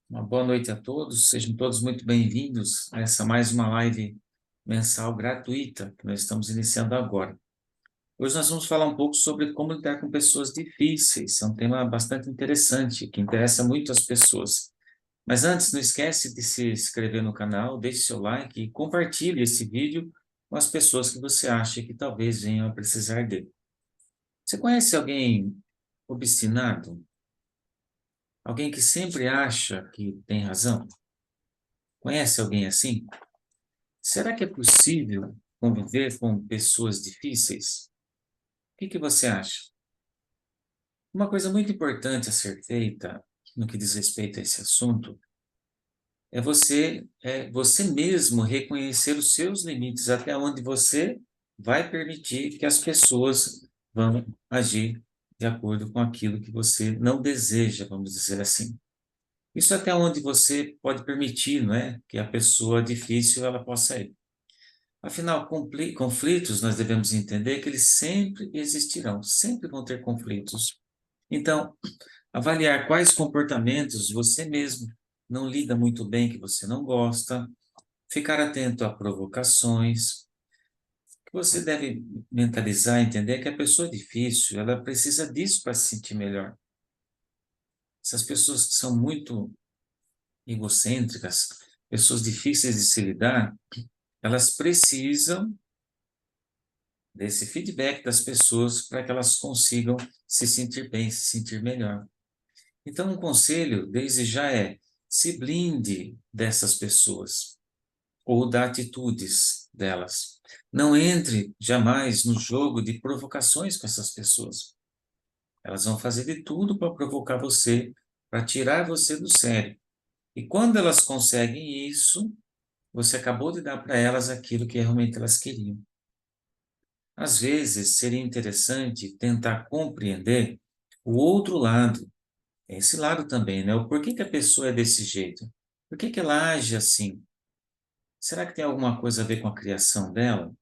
Uma boa noite a todos, sejam todos muito bem-vindos a essa mais uma live mensal gratuita que nós estamos iniciando agora. Hoje nós vamos falar um pouco sobre como lidar com pessoas difíceis, é um tema bastante interessante, que interessa muito as pessoas. Mas antes, não esquece de se inscrever no canal, deixe seu like e compartilhe esse vídeo com as pessoas que você acha que talvez venham a precisar dele. Você conhece alguém obstinado? Alguém que sempre acha que tem razão? Conhece alguém assim? Será que é possível conviver com pessoas difíceis? O que você acha? Uma coisa muito importante a ser feita no que diz respeito a esse assunto é você mesmo reconhecer os seus limites, até onde você vai permitir que as pessoas vão agir de acordo com aquilo que você não deseja, vamos dizer assim. Isso até onde você pode permitir, não é? Que a pessoa difícil ela possa ir. Afinal, conflitos, nós devemos entender que eles sempre existirão, sempre vão ter conflitos. Então, avaliar quais comportamentos você mesmo não lida muito bem, que você não gosta, ficar atento a provocações, que você deve mentalizar, entender que a pessoa difícil, ela precisa disso para se sentir melhor. Essas pessoas que são muito egocêntricas, pessoas difíceis de se lidar, elas precisam desse feedback das pessoas para que elas consigam se sentir bem, se sentir melhor. Então, um conselho desde já é: se blinde dessas pessoas ou das atitudes delas. Não entre jamais no jogo de provocações com essas pessoas. Elas vão fazer de tudo para provocar você, para tirar você do sério. E quando elas conseguem isso, você acabou de dar para elas aquilo que realmente elas queriam. Às vezes, seria interessante tentar compreender o outro lado, esse lado também, né? O porquê que a pessoa é desse jeito? Por que ela age assim? Será que tem alguma coisa a ver com a criação dela?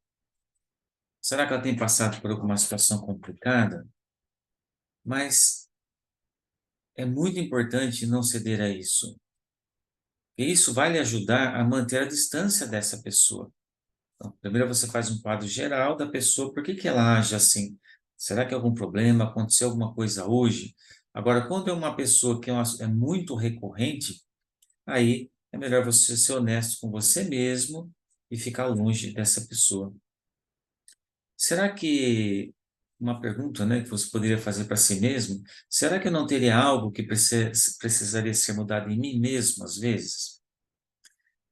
Será que ela tem passado por alguma situação complicada? Mas é muito importante não ceder a isso. E isso vai lhe ajudar a manter a distância dessa pessoa. Então, primeiro você faz um quadro geral da pessoa, por que ela age assim? Será que é algum problema? Aconteceu alguma coisa hoje? Agora, quando é uma pessoa que é muito recorrente, aí é melhor você ser honesto com você mesmo e ficar longe dessa pessoa. Será que, uma pergunta, né, que você poderia fazer para si mesmo, será que eu não teria algo que precisaria ser mudado em mim mesmo, às vezes?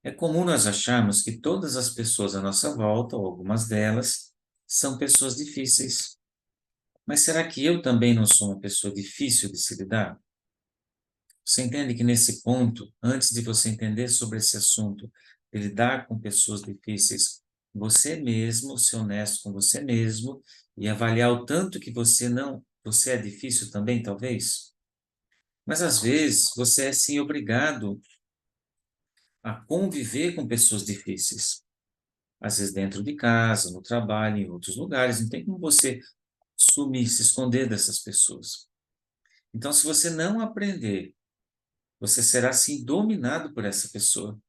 É comum nós acharmos que todas as pessoas à nossa volta, ou algumas delas, são pessoas difíceis. Mas será que eu também não sou uma pessoa difícil de se lidar? Você entende que nesse ponto, antes de você entender sobre esse assunto, de lidar com pessoas difíceis, você mesmo, ser honesto com você mesmo e avaliar o tanto que você é difícil também, talvez? Mas às vezes você é sim obrigado a conviver com pessoas difíceis. Às vezes dentro de casa, no trabalho, em outros lugares, não tem como você sumir, se esconder dessas pessoas. Então, se você não aprender, você será sim dominado por essa pessoa.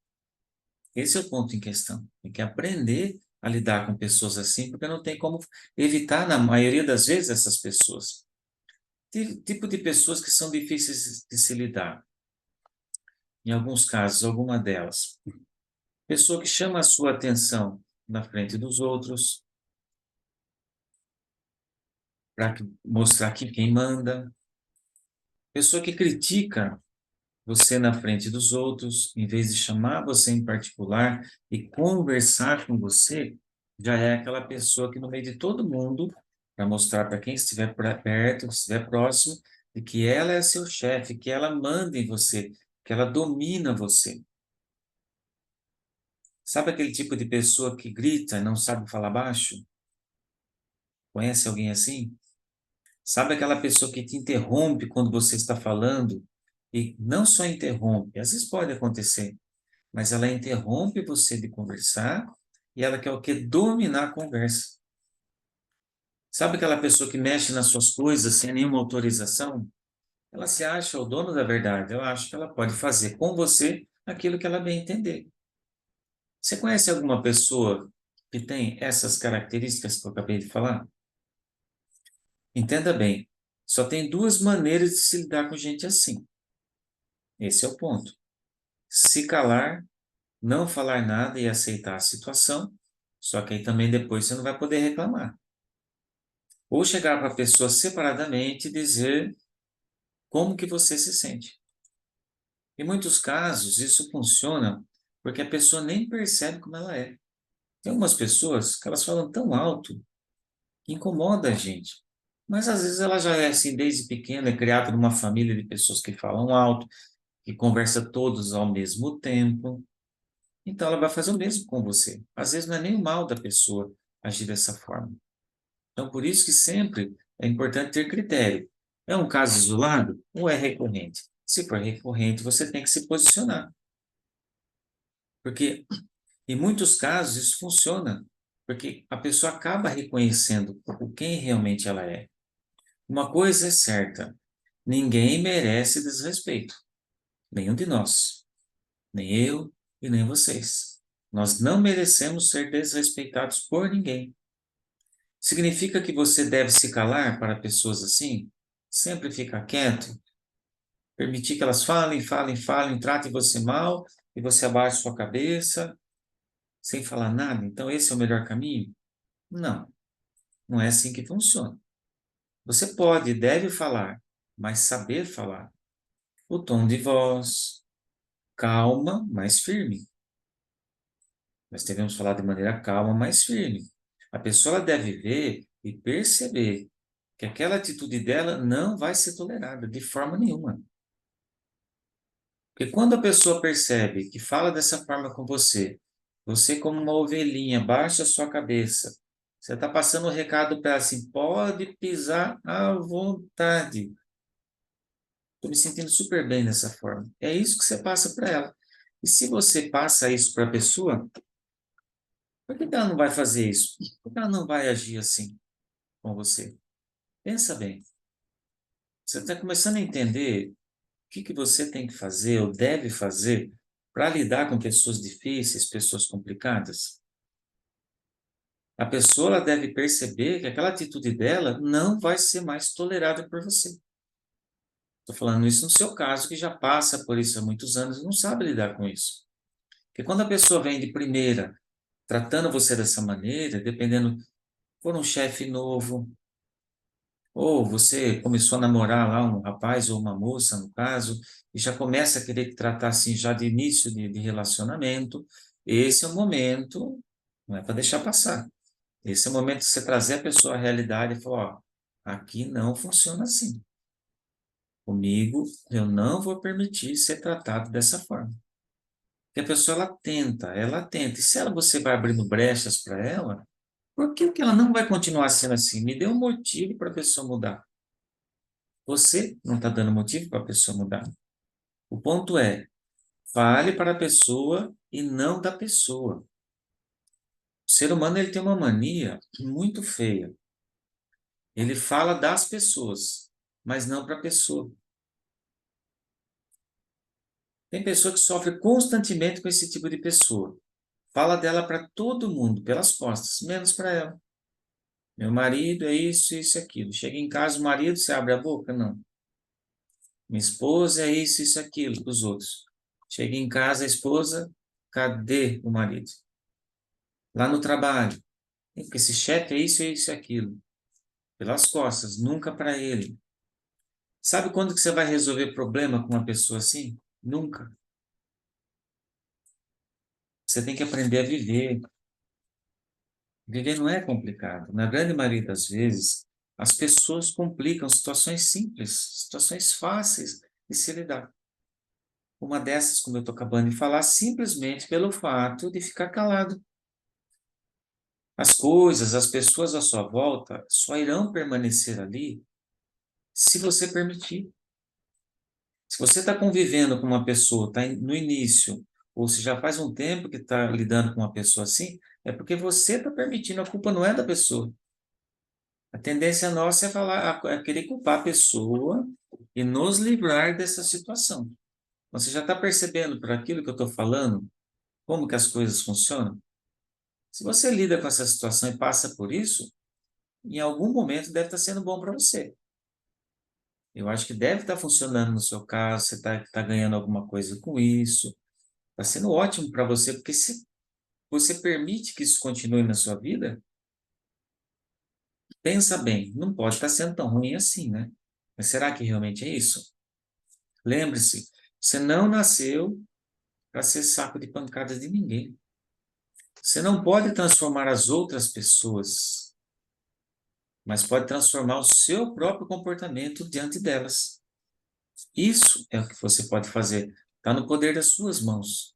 Esse é o ponto em questão. Tem que aprender a lidar com pessoas assim, porque não tem como evitar, na maioria das vezes, essas pessoas. Tipo de pessoas que são difíceis de se lidar. Em alguns casos, alguma delas. Pessoa que chama a sua atenção na frente dos outros, para mostrar que quem manda. Pessoa que critica você na frente dos outros, em vez de chamar você em particular e conversar com você, já é aquela pessoa que no meio de todo mundo, para mostrar para quem estiver perto, estiver próximo, de que ela é seu chefe, que ela manda em você, que ela domina você. Sabe aquele tipo de pessoa que grita e não sabe falar baixo? Conhece alguém assim? Sabe aquela pessoa que te interrompe quando você está falando? E não só interrompe, às vezes pode acontecer, mas ela interrompe você de conversar e ela quer o quê? Dominar a conversa. Sabe aquela pessoa que mexe nas suas coisas sem nenhuma autorização? Ela se acha o dono da verdade. Eu acho que ela pode fazer com você aquilo que ela bem entender. Você conhece alguma pessoa que tem essas características que eu acabei de falar? Entenda bem, só tem duas maneiras de se lidar com gente assim. Esse é o ponto. Se calar, não falar nada e aceitar a situação, só que aí também depois você não vai poder reclamar. Ou chegar para a pessoa separadamente e dizer como que você se sente. Em muitos casos, isso funciona porque a pessoa nem percebe como ela é. Tem algumas pessoas que elas falam tão alto que incomoda a gente. Mas às vezes ela já é assim desde pequena, é criada numa família de pessoas que falam alto, que conversa todos ao mesmo tempo. Então ela vai fazer o mesmo com você. Às vezes não é nem o mal da pessoa agir dessa forma. Então por isso que sempre é importante ter critério. É um caso isolado ou é recorrente? Se for recorrente, você tem que se posicionar. Porque em muitos casos isso funciona, porque a pessoa acaba reconhecendo o quem realmente ela é. Uma coisa é certa, ninguém merece desrespeito, nenhum de nós, nem eu e nem vocês. Nós não merecemos ser desrespeitados por ninguém. Significa que você deve se calar para pessoas assim? Sempre ficar quieto? Permitir que elas falem, falem, falem, tratem você mal e você abaixa sua cabeça sem falar nada? Então esse é o melhor caminho? Não, não é assim que funciona. Você pode e deve falar, mas saber falar. O tom de voz, calma, mas firme. Nós devemos falar de maneira calma, mas firme. A pessoa ela deve ver e perceber que aquela atitude dela não vai ser tolerada de forma nenhuma. Porque quando a pessoa percebe que fala dessa forma com você, você como uma ovelhinha, baixa a sua cabeça, você está passando o recado para ela assim, pode pisar à vontade. Estou me sentindo super bem dessa forma. É isso que você passa para ela. E se você passa isso para a pessoa, por que ela não vai fazer isso? Por que ela não vai agir assim com você? Pensa bem. Você está começando a entender o que você tem que fazer ou deve fazer para lidar com pessoas difíceis, pessoas complicadas? A pessoa ela deve perceber que aquela atitude dela não vai ser mais tolerada por você. Estou falando isso no seu caso, que já passa por isso há muitos anos e não sabe lidar com isso. Porque quando a pessoa vem de primeira, tratando você dessa maneira, dependendo, por um chefe novo, ou você começou a namorar lá um rapaz ou uma moça, no caso, e já começa a querer te tratar assim já de início de relacionamento, esse é o momento, não é para deixar passar. Esse é o momento de você trazer a pessoa à realidade e falar, ó, aqui não funciona assim. Comigo, eu não vou permitir ser tratado dessa forma. Porque a pessoa, ela tenta. E se você vai abrindo brechas para ela, por que que ela não vai continuar sendo assim? Me dê um motivo para a pessoa mudar. Você não está dando motivo para a pessoa mudar. O ponto é, fale para a pessoa e não da pessoa. O ser humano ele tem uma mania muito feia. Ele fala das pessoas, mas não para a pessoa. Tem pessoa que sofre constantemente com esse tipo de pessoa. Fala dela para todo mundo, pelas costas, menos para ela. Meu marido é isso, isso e aquilo. Chega em casa, o marido, você abre a boca? Não. Minha esposa é isso, aquilo, para os outros. Chega em casa, a esposa, cadê o marido? Lá no trabalho, porque esse chefe é isso e aquilo. Pelas costas, nunca para ele. Sabe quando que você vai resolver problema com uma pessoa assim? Nunca. Você tem que aprender a viver. Viver não é complicado. Na grande maioria das vezes, as pessoas complicam situações simples, situações fáceis de se lidar. Uma dessas, como eu estou acabando de falar, simplesmente pelo fato de ficar calado. As coisas, as pessoas à sua volta só irão permanecer ali se você permitir. Se você está convivendo com uma pessoa, está no início, ou se já faz um tempo que está lidando com uma pessoa assim, é porque você está permitindo, a culpa não é da pessoa. A tendência nossa é falar, é querer culpar a pessoa e nos livrar dessa situação. Você já está percebendo por aquilo que eu estou falando, como que as coisas funcionam? Se você lida com essa situação e passa por isso, em algum momento deve estar sendo bom para você. Eu acho que deve estar funcionando no seu caso, você está ganhando alguma coisa com isso, está sendo ótimo para você, porque se você permite que isso continue na sua vida, pensa bem, não pode estar sendo tão ruim assim, né? Mas será que realmente é isso? Lembre-se, você não nasceu para ser saco de pancadas de ninguém. Você não pode transformar as outras pessoas, mas pode transformar o seu próprio comportamento diante delas. Isso é o que você pode fazer. Está no poder das suas mãos.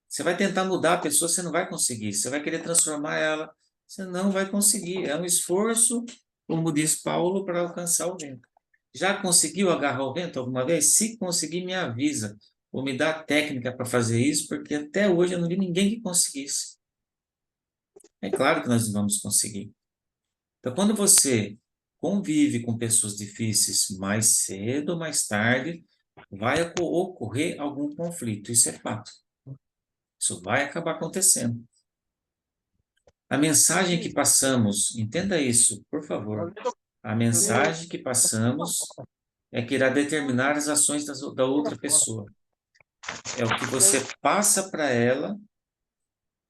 Você vai tentar mudar a pessoa, você não vai conseguir. Você vai querer transformar ela, você não vai conseguir. É um esforço, como diz Paulo, para alcançar o vento. Já conseguiu agarrar o vento alguma vez? Se conseguir, me avisa. Ou me dá técnica para fazer isso, porque até hoje eu não vi ninguém que conseguisse. É claro que nós não vamos conseguir. Então, quando você convive com pessoas difíceis, mais cedo ou mais tarde, vai ocorrer algum conflito. Isso é fato. Isso vai acabar acontecendo. A mensagem que passamos, entenda isso, por favor. A mensagem que passamos é que irá determinar as ações da outra pessoa. É o que você passa para ela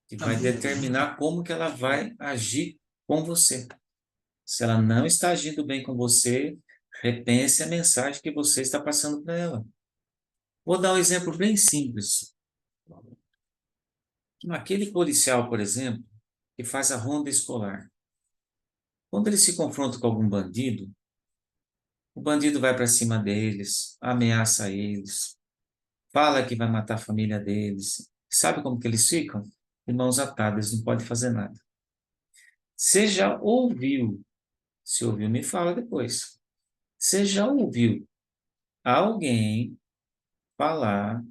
que vai determinar como que ela vai agir com você. Se ela não está agindo bem com você, repense a mensagem que você está passando para ela. Vou dar um exemplo bem simples. Aquele policial, por exemplo, que faz a ronda escolar. Quando ele se confronta com algum bandido, o bandido vai para cima deles, ameaça eles, fala que vai matar a família deles. Sabe como que eles ficam? De mãos atadas, não pode fazer nada. Você já ouviu, se ouviu, me fala depois. Você já ouviu alguém falar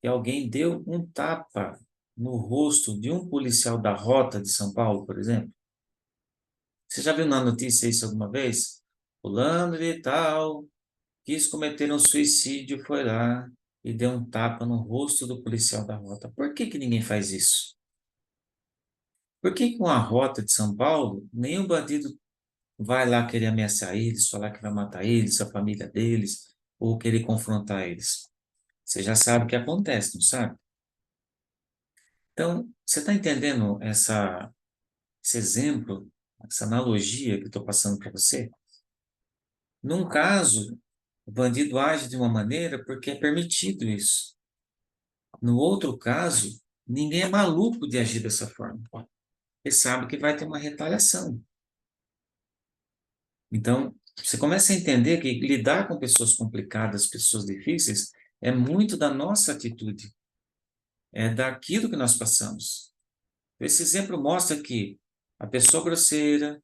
que alguém deu um tapa no rosto de um policial da Rota de São Paulo, por exemplo? Você já viu na notícia isso alguma vez? Fulano de tal quis cometer um suicídio, foi lá e deu um tapa no rosto do policial da Rota. Por que que ninguém faz isso? Por que com a Rota de São Paulo, nenhum bandido vai lá querer ameaçar eles, falar que vai matar eles, a família deles, ou querer confrontar eles? Você já sabe o que acontece, não sabe? Então, você está entendendo esse exemplo, essa analogia que eu estou passando para você? Num caso, o bandido age de uma maneira porque é permitido isso. No outro caso, ninguém é maluco de agir dessa forma. Ele sabe que vai ter uma retaliação. Então, você começa a entender que lidar com pessoas complicadas, pessoas difíceis, é muito da nossa atitude, é daquilo que nós passamos. Esse exemplo mostra que a pessoa grosseira,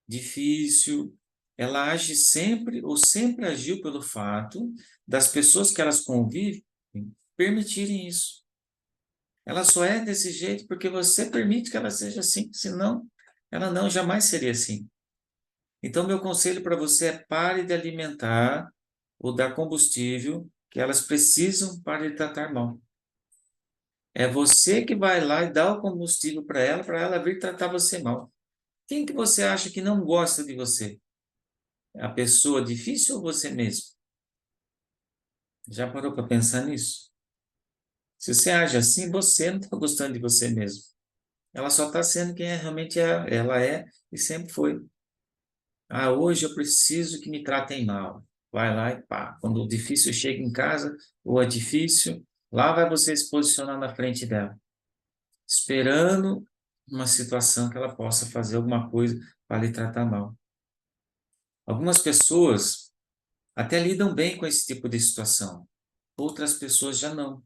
difícil, ela age sempre ou sempre agiu pelo fato das pessoas que elas convivem permitirem isso. Ela só é desse jeito porque você permite que ela seja assim, senão ela não jamais seria assim. Então, meu conselho para você é pare de alimentar ou dar combustível que elas precisam para lhe tratar mal. É você que vai lá e dá o combustível para ela vir tratar você mal. Quem que você acha que não gosta de você? A pessoa difícil ou você mesmo? Já parou para pensar nisso? Se você age assim, você não está gostando de você mesmo. Ela só está sendo quem realmente ela é e sempre foi. Ah, hoje eu preciso que me tratem mal. Vai lá e pá. Quando o difícil chega em casa, ou é difícil, lá vai você se posicionar na frente dela, esperando uma situação que ela possa fazer alguma coisa para lhe tratar mal. Algumas pessoas até lidam bem com esse tipo de situação, outras pessoas já não.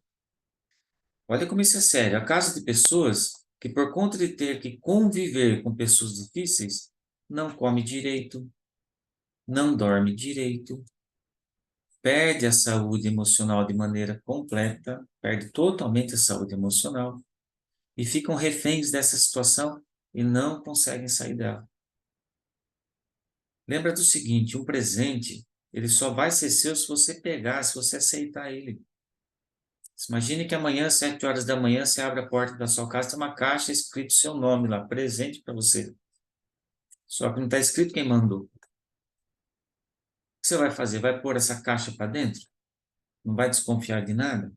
Olha como isso é sério. Há casos de pessoas que, por conta de ter que conviver com pessoas difíceis, não come direito, não dorme direito, perde a saúde emocional de maneira completa, perde totalmente a saúde emocional e ficam reféns dessa situação e não conseguem sair dela. Lembra do seguinte, um presente ele só vai ser seu se você pegar, se você aceitar ele. Imagine que amanhã, às 7 horas da manhã, você abre a porta da sua casa, tem uma caixa escrito seu nome lá, presente para você. Só que não está escrito quem mandou. O que você vai fazer? Vai pôr essa caixa para dentro? Não vai desconfiar de nada?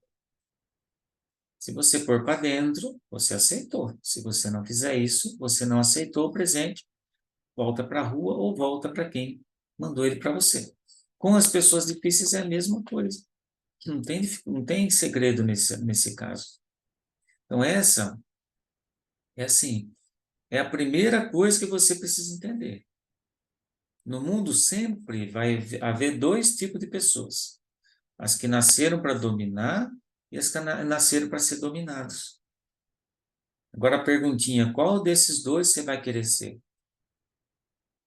Se você pôr para dentro, você aceitou. Se você não fizer isso, você não aceitou o presente, volta para a rua ou volta para quem mandou ele para você. Com as pessoas difíceis é a mesma coisa. Não tem segredo nesse caso. Então, essa é assim, é a primeira coisa que você precisa entender. No mundo sempre vai haver dois tipos de pessoas: as que nasceram para dominar e as que nasceram para ser dominados. Agora a perguntinha: qual desses dois você vai querer ser?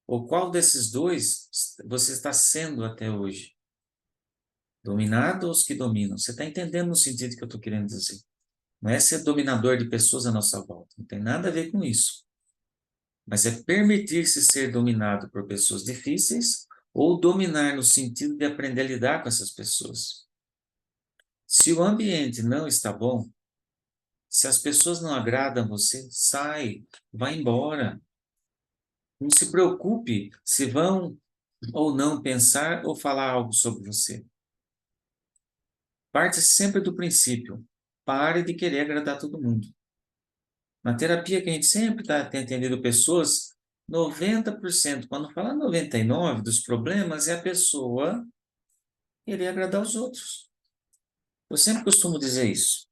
Ou qual desses dois você está sendo até hoje? Dominado ou os que dominam? Você está entendendo no sentido que eu estou querendo dizer? Não é ser dominador de pessoas à nossa volta, não tem nada a ver com isso. Mas é permitir-se ser dominado por pessoas difíceis ou dominar no sentido de aprender a lidar com essas pessoas. Se o ambiente não está bom, se as pessoas não agradam a você, sai, vai embora. Não se preocupe se vão ou não pensar ou falar algo sobre você. Parte sempre do princípio: pare de querer agradar todo mundo. Na terapia que a gente sempre tem atendido pessoas, 90%, quando fala 99% dos problemas, é a pessoa querer agradar os outros. Eu sempre costumo dizer isso.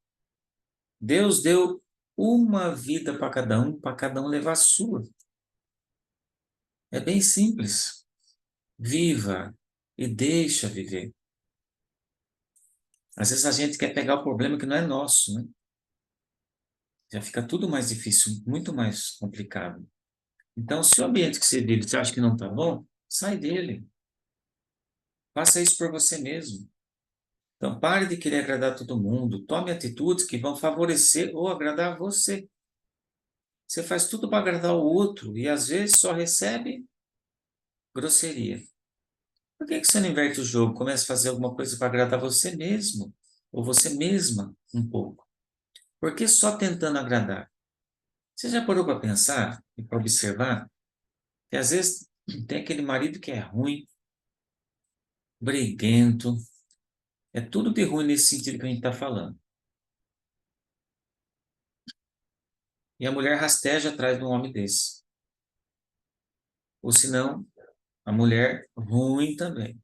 Deus deu uma vida para cada um levar a sua. É bem simples. Viva e deixa viver. Às vezes a gente quer pegar o problema que não é nosso, né? Já fica tudo mais difícil, muito mais complicado. Então, se o ambiente que você vive, você acha que não está bom, sai dele. Faça isso por você mesmo. Então, pare de querer agradar todo mundo. Tome atitudes que vão favorecer ou agradar você. Você faz tudo para agradar o outro e às vezes só recebe grosseria. Por que você não inverte o jogo? Começa a fazer alguma coisa para agradar você mesmo ou você mesma um pouco. Por que só tentando agradar? Você já parou para pensar e para observar que às vezes tem aquele marido que é ruim, briguento, é tudo de ruim nesse sentido que a gente está falando. E a mulher rasteja atrás de um homem desse. Ou senão, a mulher ruim também.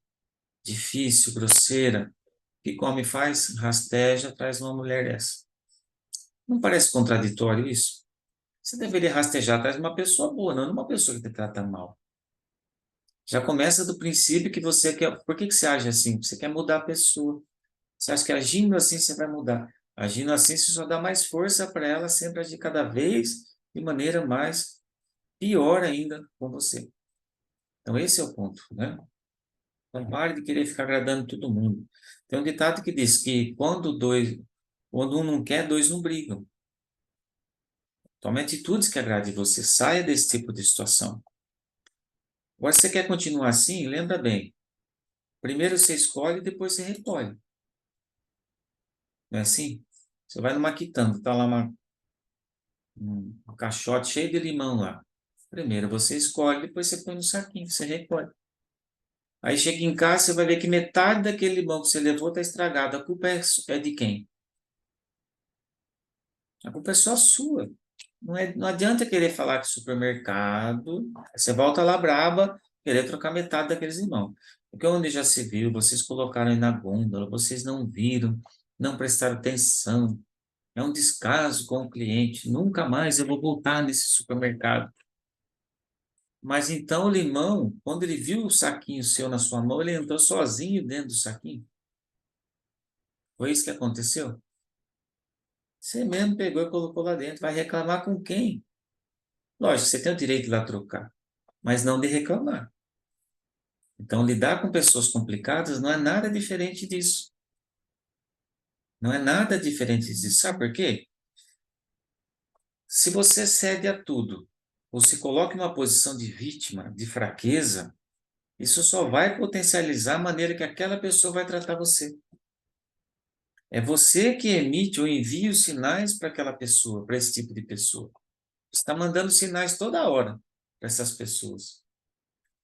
Difícil, grosseira. O que o homem faz? Rasteja atrás de uma mulher dessa. Não parece contraditório isso? Você deveria rastejar atrás de uma pessoa boa, não de uma pessoa que te trata mal. Já começa do princípio que você quer. Por que você age assim? Você quer mudar a pessoa. Você acha que agindo assim você vai mudar. Agindo assim, você só dá mais força para ela sempre agir cada vez de maneira mais pior ainda com você. Então, esse é o ponto, né? Então, pare de querer ficar agradando todo mundo. Tem um ditado que diz que quando um não quer, dois não brigam. Tome atitudes que agradem você. Saia desse tipo de situação. Agora, se você quer continuar assim, lembra bem. Primeiro você escolhe, depois você recolhe. Não é assim? Você vai numa quitanda, tá lá um caixote cheio de limão lá. Primeiro você escolhe, depois você põe no saquinho, você recolhe. Aí chega em casa, você vai ver que metade daquele limão que você levou está estragado. A culpa é de quem? A culpa é só sua. Não adianta querer falar que supermercado, você volta lá braba, querer trocar metade daqueles limão. Porque onde já se viu, vocês colocaram aí na gôndola, vocês não viram, não prestaram atenção. É um descaso com o cliente. Nunca mais eu vou voltar nesse supermercado. Mas então o limão, quando ele viu o saquinho seu na sua mão, ele entrou sozinho dentro do saquinho. Foi isso que aconteceu? Você mesmo pegou e colocou lá dentro. Vai reclamar com quem? Lógico, você tem o direito de ir lá trocar, mas não de reclamar. Então, lidar com pessoas complicadas não é nada diferente disso. Não é nada diferente disso. Sabe por quê? Se você cede a tudo, ou se coloca em uma posição de vítima, de fraqueza, Isso só vai potencializar a maneira que aquela pessoa vai tratar você. É você que emite ou envia os sinais para aquela pessoa, para esse tipo de pessoa. Você está mandando sinais toda hora para essas pessoas.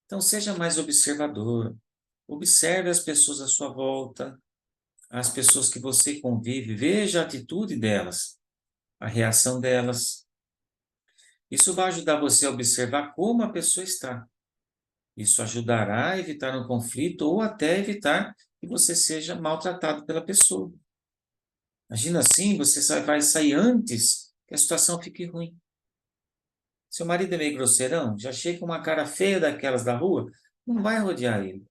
Então, seja mais observador. Observe as pessoas à sua volta, as pessoas que você convive. Veja a atitude delas, a reação delas. Isso vai ajudar você a observar como a pessoa está. Isso ajudará a evitar um conflito ou até evitar que você seja maltratado pela pessoa. Imagina assim, você vai sair antes que a situação fique ruim. Seu marido é meio grosseirão, já chega com uma cara feia daquelas da rua, não vai rodear ele.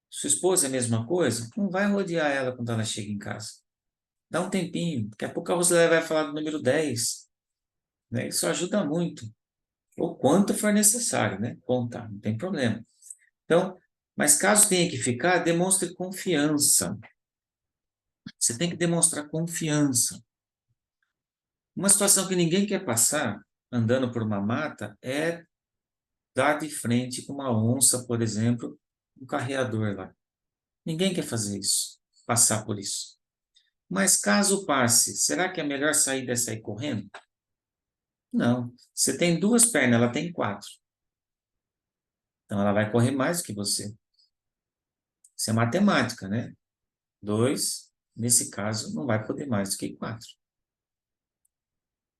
Sua esposa é a mesma coisa, não vai rodear ela quando ela chega em casa. Dá um tempinho, daqui a pouco você vai falar do número 10, né? Isso ajuda muito. O quanto for necessário, né? Contar, não tem problema. Então, mas caso tenha que ficar, demonstre confiança. Você tem que demonstrar confiança. Uma situação que ninguém quer passar, andando por uma mata, é dar de frente com uma onça, por exemplo, um carreador lá. Ninguém quer fazer isso, passar por isso. Mas caso passe, será que é melhor sair dessa aí correndo? Não. Você tem duas pernas, ela tem quatro. Então ela vai correr mais do que você. Isso é matemática, né? Dois, nesse caso, não vai poder mais do que quatro.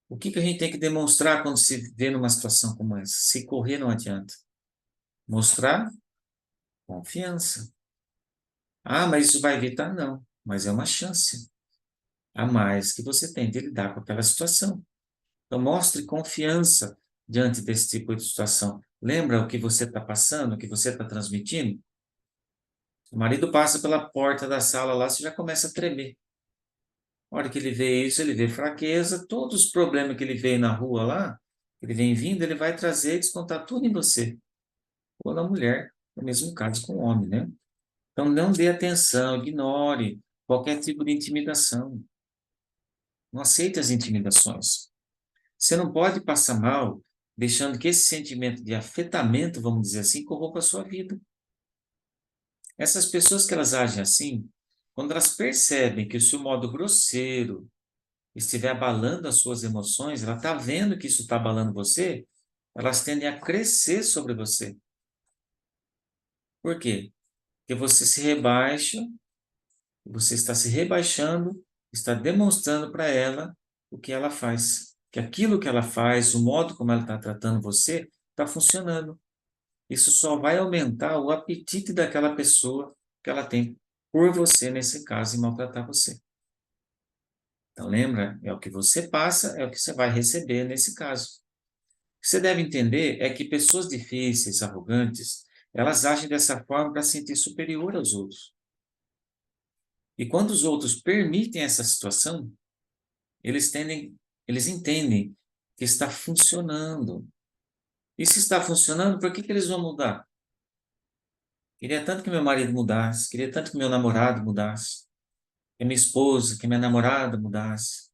O que que a gente tem que demonstrar quando se vê numa situação como essa? Se correr não adianta. Mostrar confiança. Ah, mas isso vai evitar? Não. Mas é uma chance a mais que você tem de lidar com aquela situação. Então, mostre confiança diante desse tipo de situação. Lembra o que você está passando, o que você está transmitindo? O marido passa pela porta da sala lá, você já começa a tremer. Na hora que ele vê isso, ele vê fraqueza, todos os problemas que ele vê na rua lá, que ele vem vindo, ele vai trazer e descontar tudo em você. Ou na mulher, no mesmo caso com o homem, né? Então, não dê atenção, ignore qualquer tipo de intimidação. Não aceite as intimidações. Você não pode passar mal deixando que esse sentimento de afetamento, vamos dizer assim, corrompa a sua vida. Essas pessoas que elas agem assim, quando elas percebem que o seu modo grosseiro estiver abalando as suas emoções, ela está vendo que isso está abalando você, elas tendem a crescer sobre você. Por quê? Porque você se rebaixa, você está se rebaixando, está demonstrando para ela o que ela faz. Que aquilo que ela faz, o modo como ela está tratando você, está funcionando. Isso só vai aumentar o apetite daquela pessoa que ela tem por você, nesse caso, e maltratar você. Então, lembra? É o que você passa, é o que você vai receber nesse caso. O que você deve entender é que pessoas difíceis, arrogantes, elas agem dessa forma para se sentir superior aos outros. E quando os outros permitem essa situação, eles entendem que está funcionando. E se está funcionando, por que que eles vão mudar? Queria tanto que meu marido mudasse, queria tanto que meu namorado mudasse, que minha esposa, que minha namorada mudasse,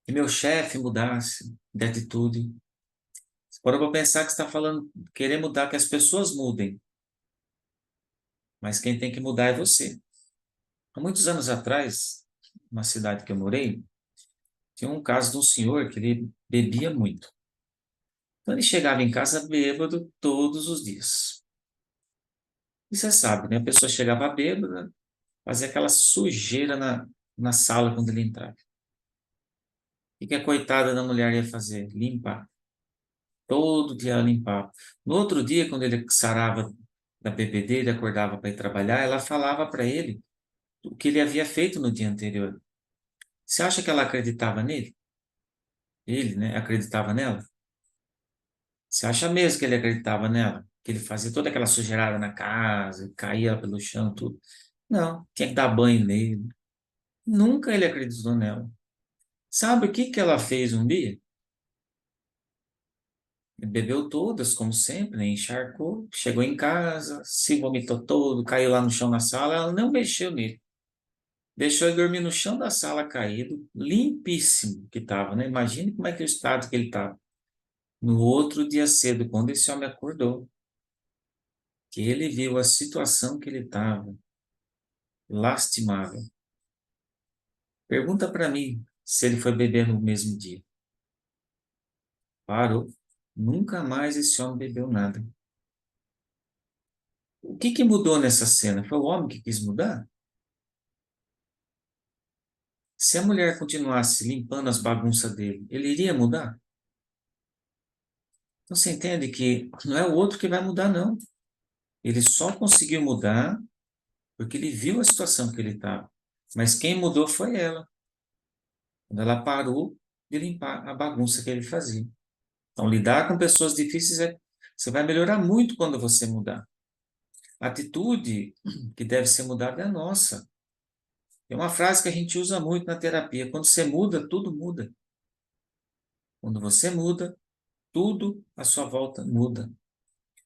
que meu chefe mudasse de atitude. Você parou para pensar que você está falando, querer mudar, que as pessoas mudem, mas quem tem que mudar é você. Há muitos anos atrás, numa cidade que eu morei, tinha um caso de um senhor que ele bebia muito. Então ele chegava em casa bêbado todos os dias. E você sabe, né? A pessoa chegava bêbada, fazia aquela sujeira na sala quando ele entrava. O que a coitada da mulher ia fazer? Limpar. Todo dia ela limpava. No outro dia, quando ele sarava da bebedeira, acordava para ir trabalhar, ela falava para ele o que ele havia feito no dia anterior. Você acha que ela acreditava nele? Ele, né? Acreditava nela? Você acha mesmo que ele acreditava nela? Que ele fazia toda aquela sujeirada na casa, caía pelo chão, tudo? Não, tinha que dar banho nele. Nunca ele acreditou nela. Sabe o que que ela fez um dia? Bebeu todas, como sempre, né? Encharcou, chegou em casa, se vomitou todo, caiu lá no chão na sala, ela não mexeu nele. Deixou ele dormir no chão da sala caído, limpíssimo que estava, né? Imagine como é que é o estado que ele estava. No outro dia cedo, quando esse homem acordou, que ele viu a situação que ele estava, lastimável. Pergunta para mim se ele foi beber no mesmo dia. Parou. Nunca mais esse homem bebeu nada. O que que mudou nessa cena? Foi o homem que quis mudar? Se a mulher continuasse limpando as bagunças dele, ele iria mudar? Então você entende que não é o outro que vai mudar, não. Ele só conseguiu mudar porque ele viu a situação que ele estava. Mas quem mudou foi ela, quando ela parou de limpar a bagunça que ele fazia. Então, lidar com pessoas difíceis você vai melhorar muito quando você mudar. A atitude que deve ser mudada é a nossa. É uma frase que a gente usa muito na terapia. Quando você muda, tudo muda. Quando você muda, tudo à sua volta muda.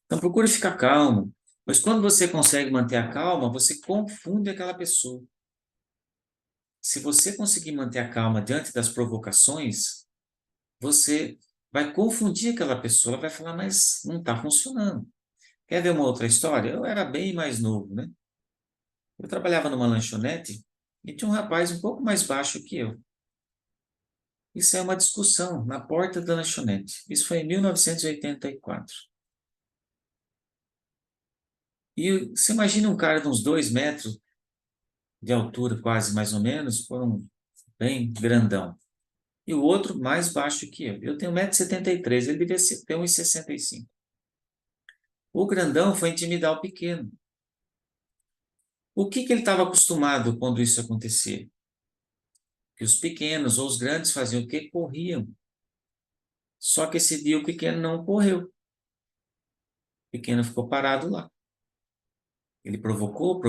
Então, procure ficar calmo. Mas quando você consegue manter a calma, você confunde aquela pessoa. Se você conseguir manter a calma diante das provocações, você vai confundir aquela pessoa. Ela vai falar, mas não está funcionando. Quer ver uma outra história? Eu era bem mais novo, né? Eu trabalhava numa lanchonete e tinha um rapaz um pouco mais baixo que eu. Isso é uma discussão na porta da lanchonete. Isso foi em 1984. E você imagina um cara de uns 2 metros de altura, quase mais ou menos, por um bem grandão. E o outro mais baixo que eu. Eu tenho 1,73 m, ele devia ter 1,65 m. O grandão foi intimidar o pequeno. O que ele estava acostumado quando isso acontecia? Que os pequenos ou os grandes faziam o quê? Corriam. Só que esse dia o pequeno não correu. O pequeno ficou parado lá. Ele provocou,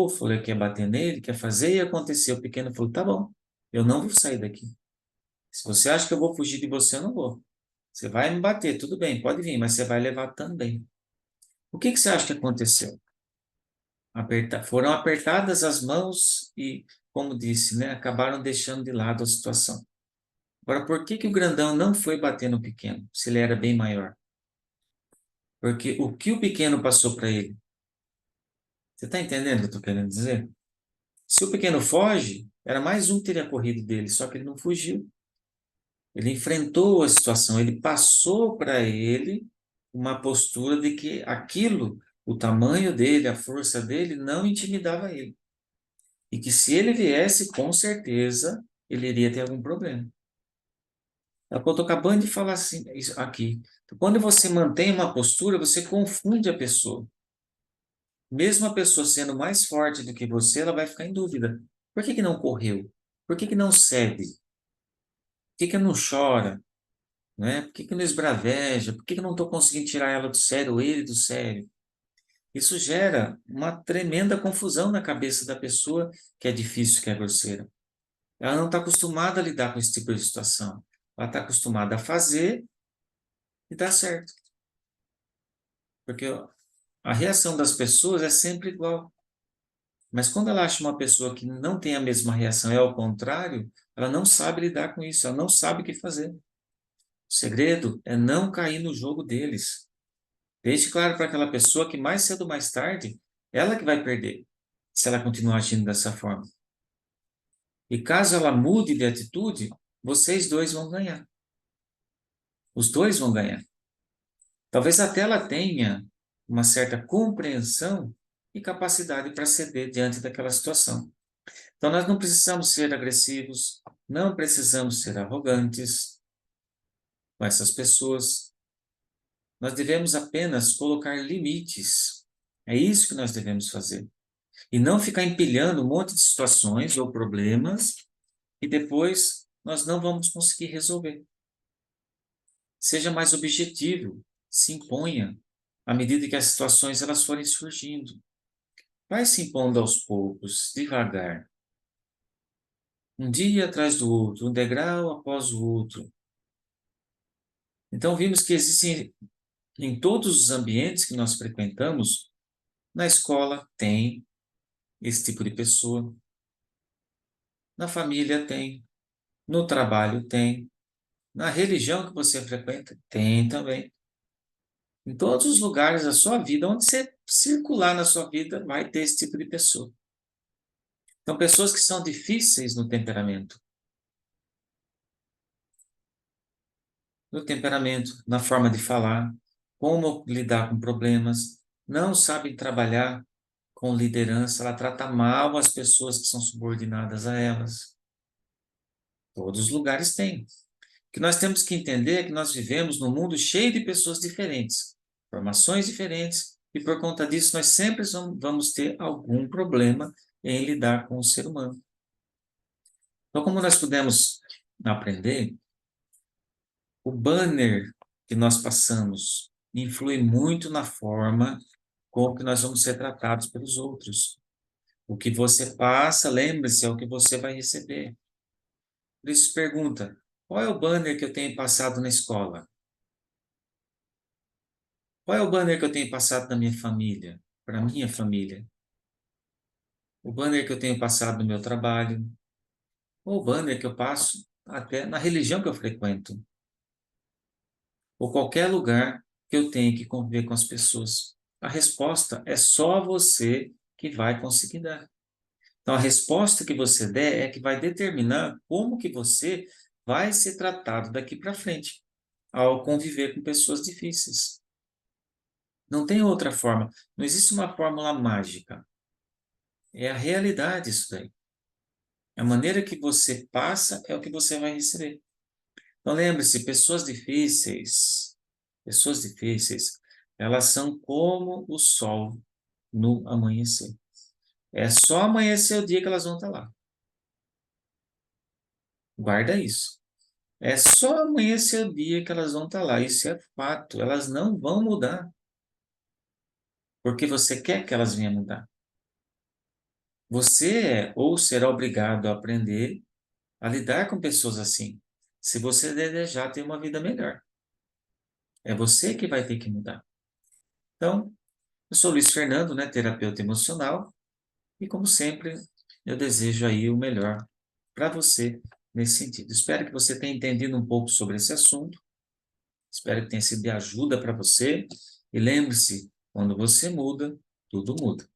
falou que ia bater nele, que ia fazer e aconteceu. O pequeno falou, tá bom, eu não vou sair daqui. Se você acha que eu vou fugir de você, eu não vou. Você vai me bater, tudo bem, pode vir, mas você vai levar também. O que você acha que aconteceu? Foram apertadas as mãos e, como disse, né, acabaram deixando de lado a situação. Agora, por que o grandão não foi bater no pequeno, se ele era bem maior? Porque o que o pequeno passou para ele? Você está entendendo o que eu estou querendo dizer? Se o pequeno foge, era mais um que teria corrido dele, só que ele não fugiu. Ele enfrentou a situação, ele passou para ele uma postura de que aquilo, o tamanho dele, a força dele, não intimidava ele. E que se ele viesse, com certeza, ele iria ter algum problema. É o que eu estou acabando de falar assim, isso aqui. Então, quando você mantém uma postura, você confunde a pessoa. Mesmo a pessoa sendo mais forte do que você, ela vai ficar em dúvida. Por que não correu? Por que não cede? Por que não chora? Né? Por que não esbraveja? Por que não estou conseguindo tirar ela do sério, ou ele do sério? Isso gera uma tremenda confusão na cabeça da pessoa que é difícil, que é grosseira. Ela não está acostumada a lidar com esse tipo de situação. Ela está acostumada a fazer e dá certo. Porque a reação das pessoas é sempre igual. Mas quando ela acha uma pessoa que não tem a mesma reação, é ao contrário, ela não sabe lidar com isso, ela não sabe o que fazer. O segredo é não cair no jogo deles. Deixe claro para aquela pessoa que mais cedo ou mais tarde, ela que vai perder, se ela continuar agindo dessa forma. E caso ela mude de atitude, vocês dois vão ganhar. Os dois vão ganhar. Talvez até ela tenha uma certa compreensão e capacidade para ceder diante daquela situação. Então, nós não precisamos ser agressivos, não precisamos ser arrogantes com essas pessoas. Nós devemos apenas colocar limites. É isso que nós devemos fazer. E não ficar empilhando um monte de situações ou problemas e depois nós não vamos conseguir resolver. Seja mais objetivo, se imponha à medida que as situações elas forem surgindo. Vai se impondo aos poucos, devagar. Um dia atrás do outro, um degrau após o outro. Então, vimos que existem em todos os ambientes que nós frequentamos, na escola tem esse tipo de pessoa, na família tem, no trabalho tem, na religião que você frequenta tem também. Em todos os lugares da sua vida, onde você circular na sua vida, vai ter esse tipo de pessoa. Então, pessoas que são difíceis no temperamento, na forma de falar, como lidar com problemas, não sabem trabalhar com liderança, ela trata mal as pessoas que são subordinadas a elas. Todos os lugares têm. O que nós temos que entender é que nós vivemos num mundo cheio de pessoas diferentes, formações diferentes, e por conta disso nós sempre vamos ter algum problema em lidar com o ser humano. Então, como nós pudemos aprender, o banner que nós passamos influi muito na forma como que nós vamos ser tratados pelos outros. O que você passa, lembre-se, é o que você vai receber. Por isso, pergunta: qual é o banner que eu tenho passado na escola? Qual é o banner que eu tenho passado na minha família? Para a minha família? O banner que eu tenho passado no meu trabalho? Ou o banner que eu passo até na religião que eu frequento? Ou qualquer lugar que eu tenha que conviver com as pessoas? A resposta é só você que vai conseguir dar. Então, a resposta que você der é que vai determinar como que você vai ser tratado daqui para frente, ao conviver com pessoas difíceis. Não tem outra forma. Não existe uma fórmula mágica. É a realidade isso daí. A maneira que você passa é o que você vai receber. Então, lembre-se, pessoas difíceis, elas são como o sol no amanhecer. É só amanhecer o dia que elas vão estar lá. Guarda isso. É só amanhecer o dia que elas vão estar lá. Isso é fato. Elas não vão mudar. Porque você quer que elas venham mudar. Você é ou será obrigado a aprender a lidar com pessoas assim, se você desejar ter uma vida melhor. É você que vai ter que mudar. Então, eu sou Luiz Fernando, né, terapeuta emocional, e como sempre, eu desejo aí o melhor para você nesse sentido. Espero que você tenha entendido um pouco sobre esse assunto. Espero que tenha sido de ajuda para você. E lembre-se, quando você muda, tudo muda.